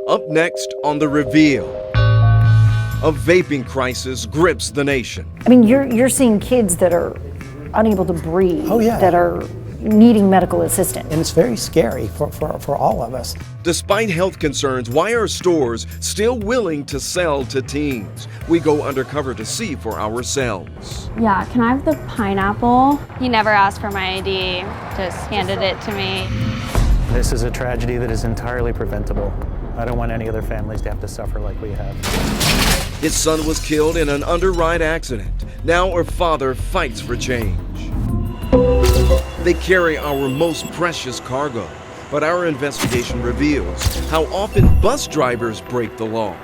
Up next on The Reveal, a vaping crisis grips the nation. I mean, you're seeing kids that are unable to breathe, that are needing medical assistance. And it's very scary for all of us. Despite health concerns, why are stores still willing to sell to teens? We go undercover to see for ourselves. Yeah, can I have the pineapple? He never asked for my ID, just handed it to me. This is a tragedy that is entirely preventable. I don't want any other families to have to suffer like we have. His son was killed in an Underride accident. Now her father fights for change. They carry our most precious cargo, but our investigation reveals how often bus drivers break the law.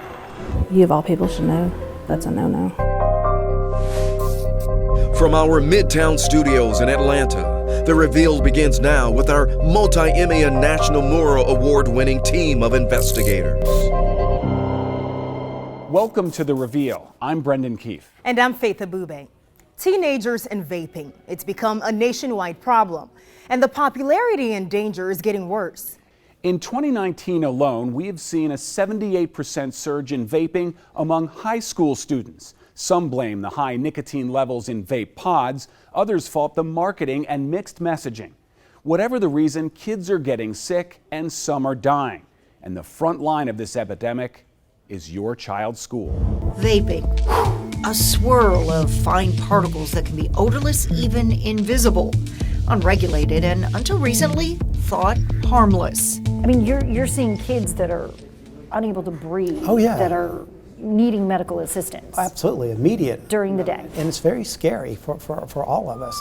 You of all people should know that's a no-no. From our Midtown studios in Atlanta, The Reveal begins now with our multi-Emmy and National Murrow Award-winning team of investigators. Welcome to The Reveal. I'm Brendan Keefe. And I'm Faith Abube. Teenagers and vaping. It's become a nationwide problem, and the popularity and danger is getting worse. In 2019 alone, we have seen a 78% surge in vaping among high school students. Some blame the high nicotine levels in vape pods. Others fault the marketing and mixed messaging. Whatever the reason, kids are getting sick and some are dying. And the front line of this epidemic is your child's school. Vaping. A swirl of fine particles that can be odorless, even invisible, unregulated, and until recently, thought harmless. I mean, you're seeing kids that are unable to breathe, that are needing medical assistance. Absolutely, immediate. During the day. And it's very scary for all of us.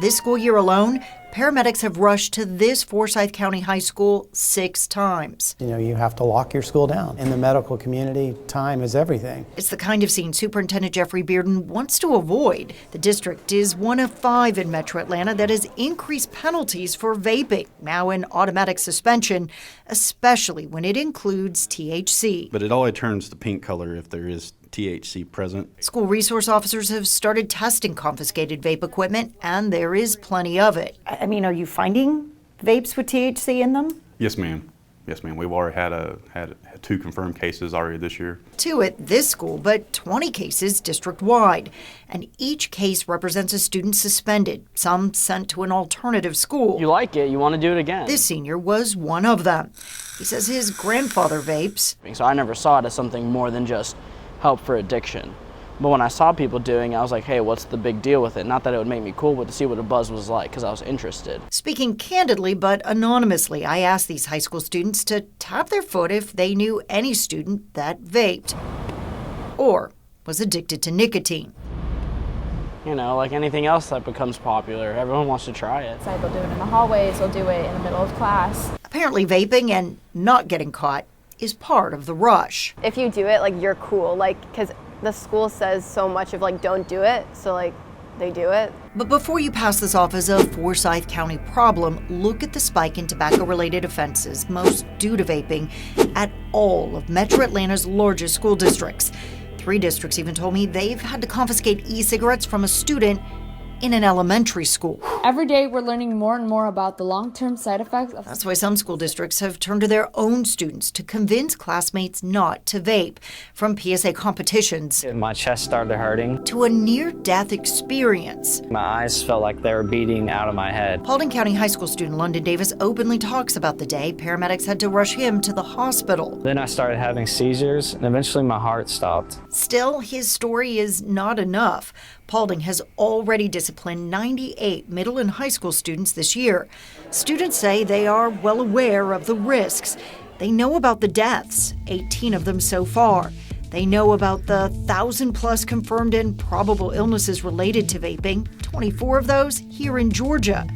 This school year alone, paramedics have rushed to this Forsyth County High School 6 times. You know, you have to lock your school down. In the medical community, time is everything. It's the kind of scene Superintendent Jeffrey Bearden wants to avoid. The district is one of 5 in Metro Atlanta that has increased penalties for vaping, now in automatic suspension, especially when it includes THC. But it only turns the pink color if there is THC present. School resource officers have started testing confiscated vape equipment, and there is plenty of it. I mean, are you finding vapes with THC in them? Yes, ma'am. Yes, ma'am. We've already had 2 confirmed cases already this year. 2 at this school, but 20 cases district-wide. And each case represents a student suspended, some sent to an alternative school. You like it, you want to do it again. This senior was one of them. He says his grandfather vapes. So I never saw it as something more than just help for addiction. But when I saw people doing it, I was like, hey, what's the big deal with it? Not that it would make me cool, but to see what a buzz was like, because I was interested. Speaking candidly but anonymously, I asked these high school students to tap their foot if they knew any student that vaped or was addicted to nicotine. You know, like anything else that becomes popular, everyone wants to try it. They'll do it in the hallways, they'll do it in the middle of class. Apparently vaping and not getting caught is part of the rush. If you do it, like, you're cool, like, because the school says so much of, like, don't do it, so, like, they do it. But before you pass this off as a Forsyth County problem, look at the spike in tobacco-related offenses, most due to vaping, at all of Metro Atlanta's largest school districts. 3 districts even told me they've had to confiscate e-cigarettes from a student in an elementary school. Every day we're learning more and more about the long-term side effects of... That's why some school districts have turned to their own students to convince classmates not to vape. From PSA competitions... My chest started hurting. ...to a near-death experience. My eyes felt like they were beating out of my head. Paulding County High School student London Davis openly talks about the day paramedics had to rush him to the hospital. Then I started having seizures, and eventually my heart stopped. Still, his story is not enough. Paulding has already disciplined 98 middle and high school students this year. Students say they are well aware of the risks. They know about the deaths, 18 of them so far. They know about the 1,000-plus confirmed and probable illnesses related to vaping, 24 of those here in Georgia.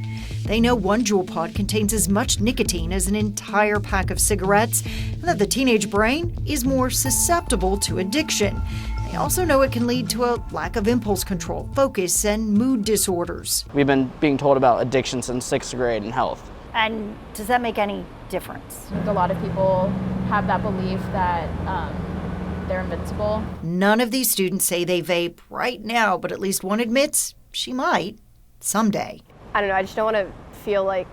They know one Juul pod contains as much nicotine as an entire pack of cigarettes, and that the teenage brain is more susceptible to addiction. They also know it can lead to a lack of impulse control, focus, and mood disorders. We've been being told about addiction since 6th grade in health. And does that make any difference? A lot of people have that belief that they're invincible. None of these students say they vape right now, but at least one admits she might someday. I don't know, I just don't want to feel like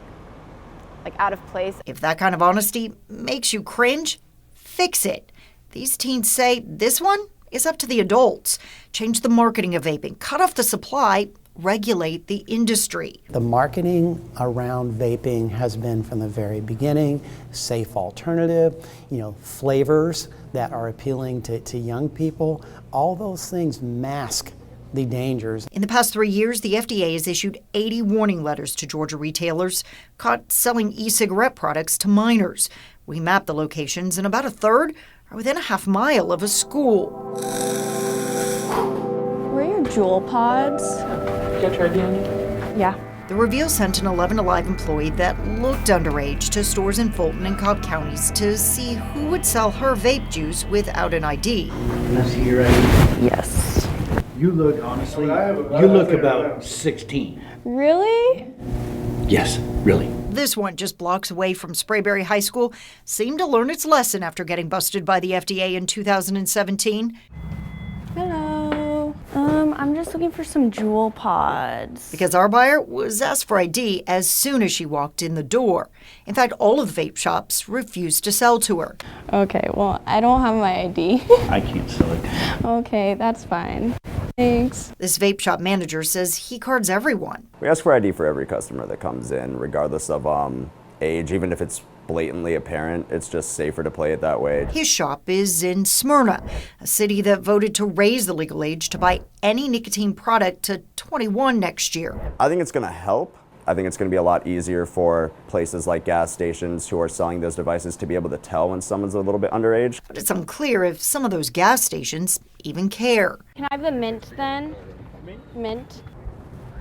like out of place. If that kind of honesty makes you cringe, fix it. These teens say this one is up to the adults. Change the marketing of vaping, cut off the supply, regulate the industry. The marketing around vaping has been from the very beginning, safe alternative, flavors that are appealing to young people. All those things mask the dangers. In the past 3 years, the FDA has issued 80 warning letters to Georgia retailers caught selling e-cigarette products to minors. We mapped the locations, and about a third are within a half mile of a school. Were your Juul pods? Yeah. The reveal sent an 11 Alive employee that looked underage to stores in Fulton and Cobb counties to see who would sell her vape juice without an ID. Can I see your ID? Yes. You look, honestly, you look about 16. Really? Yes, really. This one, just blocks away from Sprayberry High School, seemed to learn its lesson after getting busted by the FDA in 2017. Hello. I'm just looking for some Juul pods. Because our buyer was asked for ID as soon as she walked in the door. In fact, all of the vape shops refused to sell to her. Okay, well, I don't have my ID. I can't sell it. Okay, that's fine. Thanks. This vape shop manager says he cards everyone. We ask for ID for every customer that comes in, regardless of age, even if it's blatantly apparent. It's just safer to play it that way. His shop is in Smyrna, a city that voted to raise the legal age to buy any nicotine product to 21 next year. I think it's going to help. I think it's going to be a lot easier for places like gas stations who are selling those devices to be able to tell when someone's a little bit underage. But it's unclear if some of those gas stations even care. Can I have the mint then? Mint.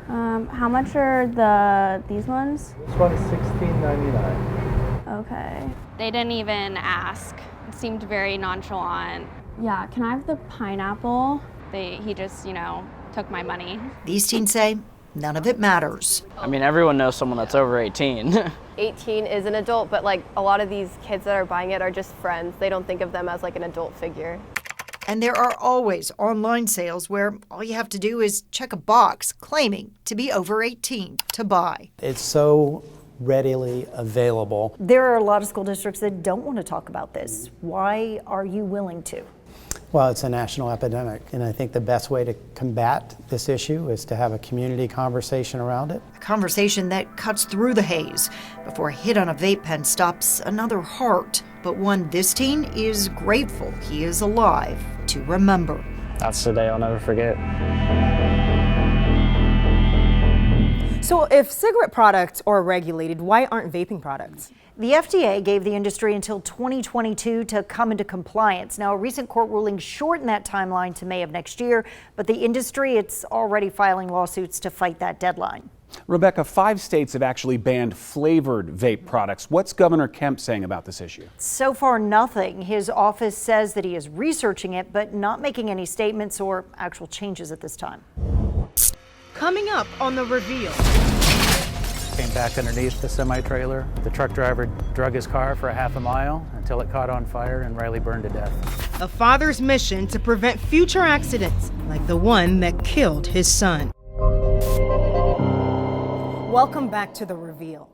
How much are these ones? This one is $16.99. Okay. They didn't even ask. It seemed very nonchalant. Yeah, can I have the pineapple? He just, took my money. These teens say none of it matters. I mean, everyone knows someone that's over 18. 18 is an adult, but like a lot of these kids that are buying it are just friends. They don't think of them as like an adult figure. And there are always online sales where all you have to do is check a box claiming to be over 18 to buy. It's so readily available. There are a lot of school districts that don't want to talk about this. Why are you willing to? Well, it's a national epidemic, and I think the best way to combat this issue is to have a community conversation around it. A conversation that cuts through the haze before a hit on a vape pen stops another heart, but one this teen is grateful he is alive to remember. That's the day I'll never forget. So if cigarette products are regulated, why aren't vaping products? The FDA gave the industry until 2022 to come into compliance. Now, a recent court ruling shortened that timeline to May of next year, but the industry, it's already filing lawsuits to fight that deadline. Rebecca, 5 states have actually banned flavored vape products. What's Governor Kemp saying about this issue? So far, nothing. His office says that he is researching it, but not making any statements or actual changes at this time. Coming up on The Reveal. Came back underneath the semi-trailer. The truck driver drug his car for a half a mile until it caught on fire and Riley burned to death. A father's mission to prevent future accidents like the one that killed his son. Welcome back to The Reveal.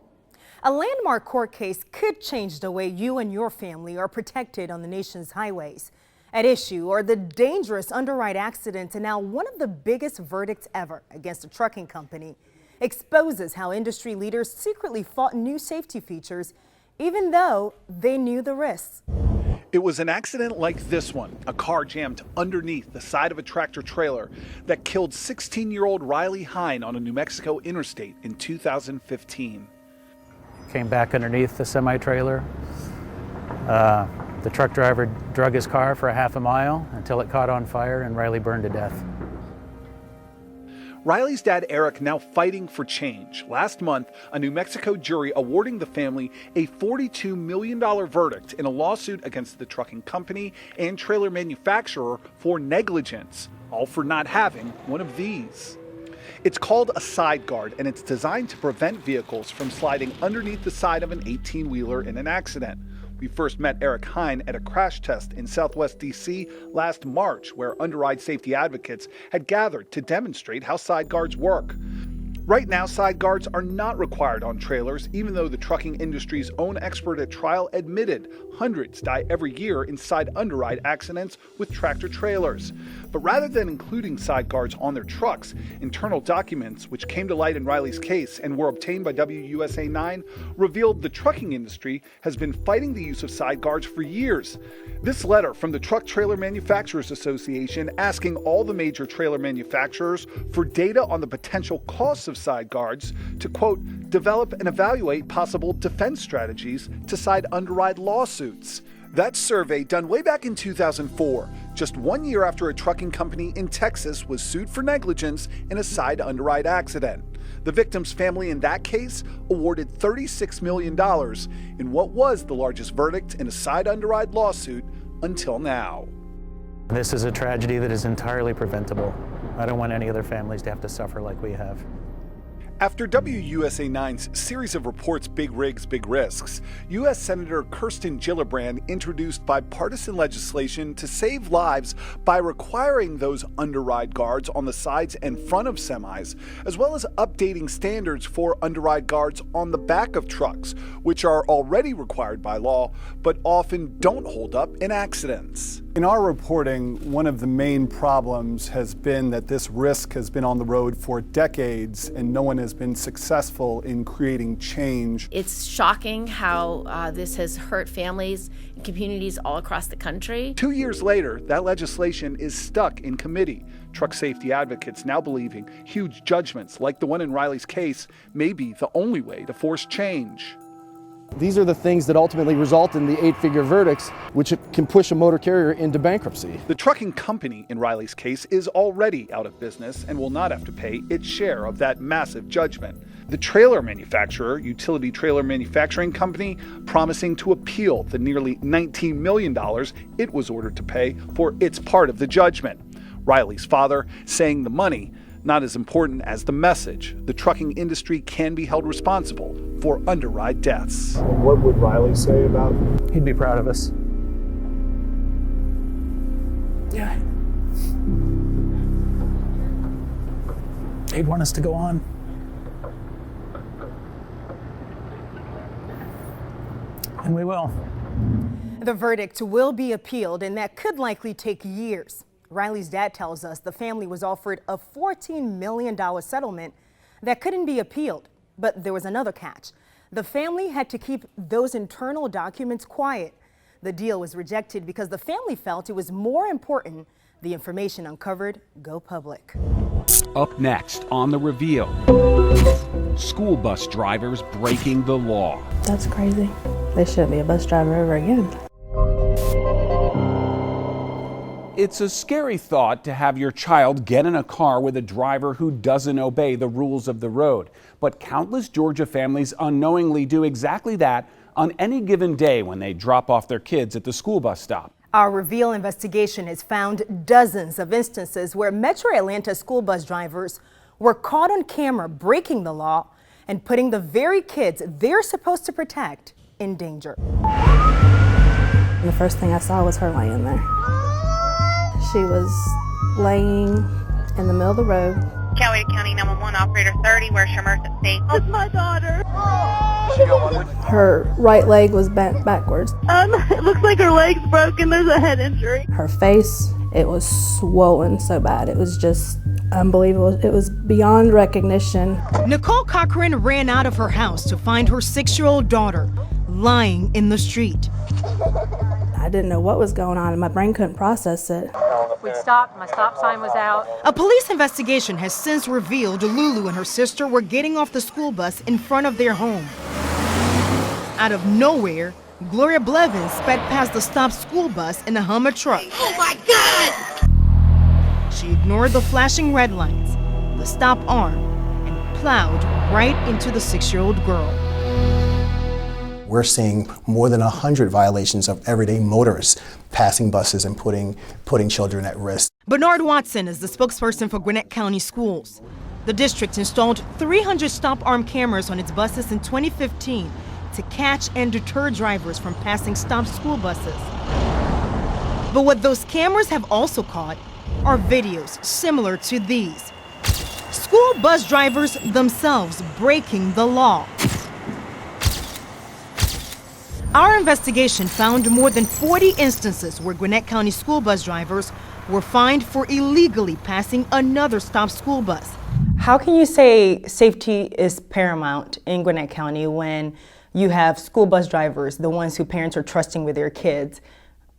A landmark court case could change the way you and your family are protected on the nation's highways. At issue are the dangerous Underride accidents, and now one of the biggest verdicts ever against a trucking company exposes how industry leaders secretly fought new safety features even though they knew the risks. It was an accident like this one, a car jammed underneath the side of a tractor trailer that killed 16-year-old Riley Hine on a New Mexico interstate in 2015. Came back underneath the semi-trailer. The truck driver drug his car for a half a mile until it caught on fire and Riley burned to death. Riley's dad, Eric, now fighting for change. Last month, a New Mexico jury awarding the family a $42 million verdict in a lawsuit against the trucking company and trailer manufacturer for negligence, all for not having one of these. It's called a side guard, and it's designed to prevent vehicles from sliding underneath the side of an 18-wheeler in an accident. We first met Eric Hine at a crash test in Southwest D.C. last March, where Underride Safety advocates had gathered to demonstrate how side guards work. Right now, side guards are not required on trailers, even though the trucking industry's own expert at trial admitted hundreds die every year in side underride accidents with tractor trailers. But rather than including side guards on their trucks, internal documents, which came to light in Riley's case and were obtained by WUSA 9, revealed the trucking industry has been fighting the use of side guards for years. This letter from the Truck Trailer Manufacturers Association asking all the major trailer manufacturers for data on the potential costs of side guards to, quote, develop and evaluate possible defense strategies to side underride lawsuits. That survey, done way back in 2004, just 1 year after a trucking company in Texas was sued for negligence in a side underride accident. The victim's family in that case awarded $36 million in what was the largest verdict in a side underride lawsuit until now. This is a tragedy that is entirely preventable. I don't want any other families to have to suffer like we have. After WUSA 9's series of reports, Big Rigs, Big Risks, U.S. Senator Kirsten Gillibrand introduced bipartisan legislation to save lives by requiring those underride guards on the sides and front of semis, as well as updating standards for underride guards on the back of trucks, which are already required by law, but often don't hold up in accidents. In our reporting, one of the main problems has been that this risk has been on the road for decades and no one has been successful in creating change. It's shocking how this has hurt families and communities all across the country. 2 years later, that legislation is stuck in committee. Truck safety advocates now believing huge judgments like the one in Riley's case may be the only way to force change. These are the things that ultimately result in the 8-figure verdicts, which can push a motor carrier into bankruptcy. The trucking company in Riley's case is already out of business and will not have to pay its share of that massive judgment. The trailer manufacturer, Utility Trailer Manufacturing Company, promising to appeal the nearly $19 million it was ordered to pay for its part of the judgment. Riley's father saying the money not as important as the message. The trucking industry can be held responsible for underride deaths. What would Riley say about it? He'd be proud of us. Yeah. He'd want us to go on. And we will. The verdict will be appealed, and that could likely take years. Riley's dad tells us the family was offered a $14 million settlement that couldn't be appealed. But there was another catch. The family had to keep those internal documents quiet. The deal was rejected because the family felt it was more important the information uncovered go public. Up next on The Reveal, school bus drivers breaking the law. That's crazy. They shouldn't be a bus driver ever again. It's a scary thought to have your child get in a car with a driver who doesn't obey the rules of the road. But countless Georgia families unknowingly do exactly that on any given day when they drop off their kids at the school bus stop. Our Reveal investigation has found dozens of instances where Metro Atlanta school bus drivers were caught on camera breaking the law and putting the very kids they're supposed to protect in danger. The first thing I saw was her laying there. She was laying in the middle of the road. Coweta County 911 operator 30, where's your emergency? It's my daughter. Her right leg was bent backwards. It looks like her leg's broken. There's a head injury. Her face, it was swollen so bad. It was just unbelievable. It was beyond recognition. Nicole Cochran ran out of her house to find her 6-year-old daughter lying in the street. I didn't know what was going on and my brain couldn't process it. We stopped, my stop sign was out. A police investigation has since revealed Lulu and her sister were getting off the school bus in front of their home. Out of nowhere, Gloria Blevins sped past the stopped school bus in a Hummer truck. Oh my God! She ignored the flashing red lights, the stop arm, and plowed right into the 6-year-old girl. We're seeing more than 100 violations of everyday motorists passing buses and putting children at risk. Bernard Watson is the spokesperson for Gwinnett County Schools. The district installed 300 stop arm cameras on its buses in 2015 to catch and deter drivers from passing stopped school buses. But what those cameras have also caught are videos similar to these. school bus drivers themselves breaking the law. Our investigation found more than 40 instances where Gwinnett County school bus drivers were fined for illegally passing another stop school bus. How can you say safety is paramount in Gwinnett County when you have school bus drivers, the ones who parents are trusting with their kids,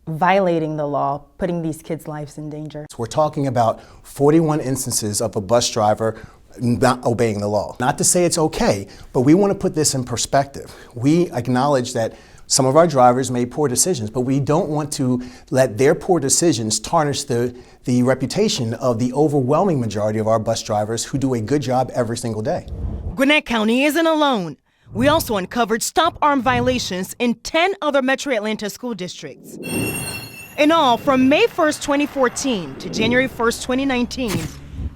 violating the law, putting these kids' lives in danger? We're talking about 41 instances of a bus driver not obeying the law. Not to say it's okay, but we want to put this in perspective. We acknowledge that some of our drivers made poor decisions, but we don't want to let their poor decisions tarnish the reputation of the overwhelming majority of our bus drivers who do a good job every single day. Gwinnett County isn't alone. We also uncovered stop arm violations in 10 other Metro Atlanta school districts. In all, from May 1st, 2014 to January 1st, 2019,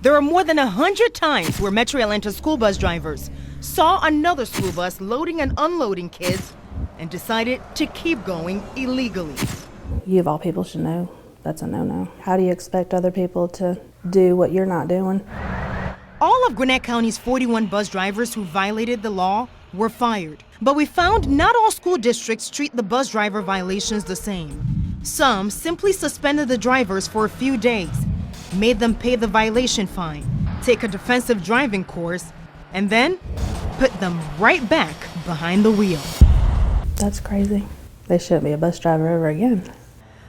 there are more than 100 times where Metro Atlanta school bus drivers saw another school bus loading and unloading kids and decided to keep going illegally. You of all people should know that's a no-no. How do you expect other people to do what you're not doing? All of Gwinnett County's 41 bus drivers who violated the law were fired. But we found not all school districts treat the bus driver violations the same. Some simply suspended the drivers for a few days, made them pay the violation fine, take a defensive driving course, and then put them right back behind the wheel. That's crazy. They shouldn't be a bus driver ever again.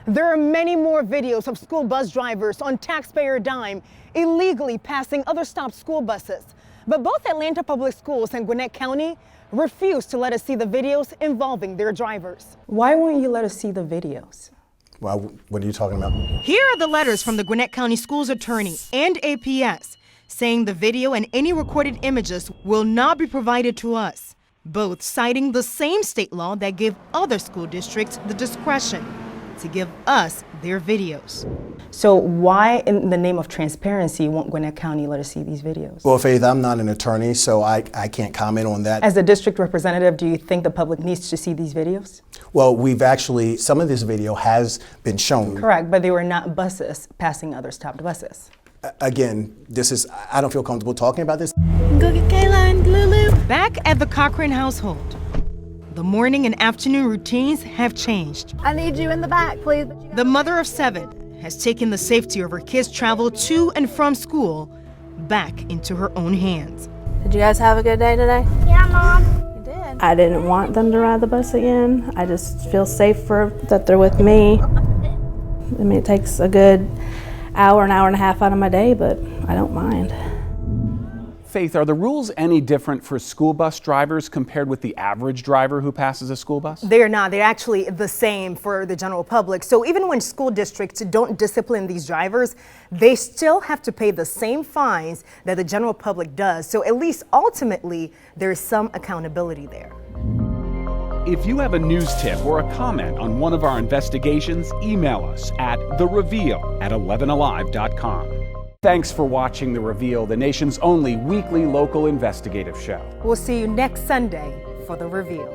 There are many more videos of school bus drivers on taxpayer dime illegally passing other stopped school buses. But both Atlanta Public Schools and Gwinnett County refuse to let us see the videos involving their drivers. Why won't you let us see the videos? Well, what are you talking about? Here are the letters from the Gwinnett County Schools attorney and APS saying the video and any recorded images will not be provided to us, both citing the same state law that gave other school districts the discretion to give us their videos. So why, in the name of transparency, won't Gwinnett County let us see these videos? Well, Faith, I'm not an attorney, so I can't comment on that. As a district representative, do you think the public needs to see these videos? Well, we've actually, some of this video has been shown. Correct, but they were not buses passing other stopped buses. Again, I don't feel comfortable talking about this. Go get Kayla and Lulu. Back at the Cochran household, the morning and afternoon routines have changed. I need you in the back, please. The mother of 7 has taken the safety of her kids' travel to and from school back into her own hands. Did you guys have a good day today? Yeah, Mom. You did. I didn't want them to ride the bus again. I just feel safer that they're with me. I mean, it takes a good hour and a half out of my day, but I don't mind. Faith, are the rules any different for school bus drivers compared with the average driver who passes a school bus? They are not. They're actually the same for the general public. So even when school districts don't discipline these drivers, they still have to pay the same fines that the general public does. So at least ultimately, there is some accountability there. If you have a news tip or a comment on one of our investigations, email us at thereveal@11alive.com. Thanks for watching The Reveal, the nation's only weekly local investigative show. We'll see you next Sunday for The Reveal.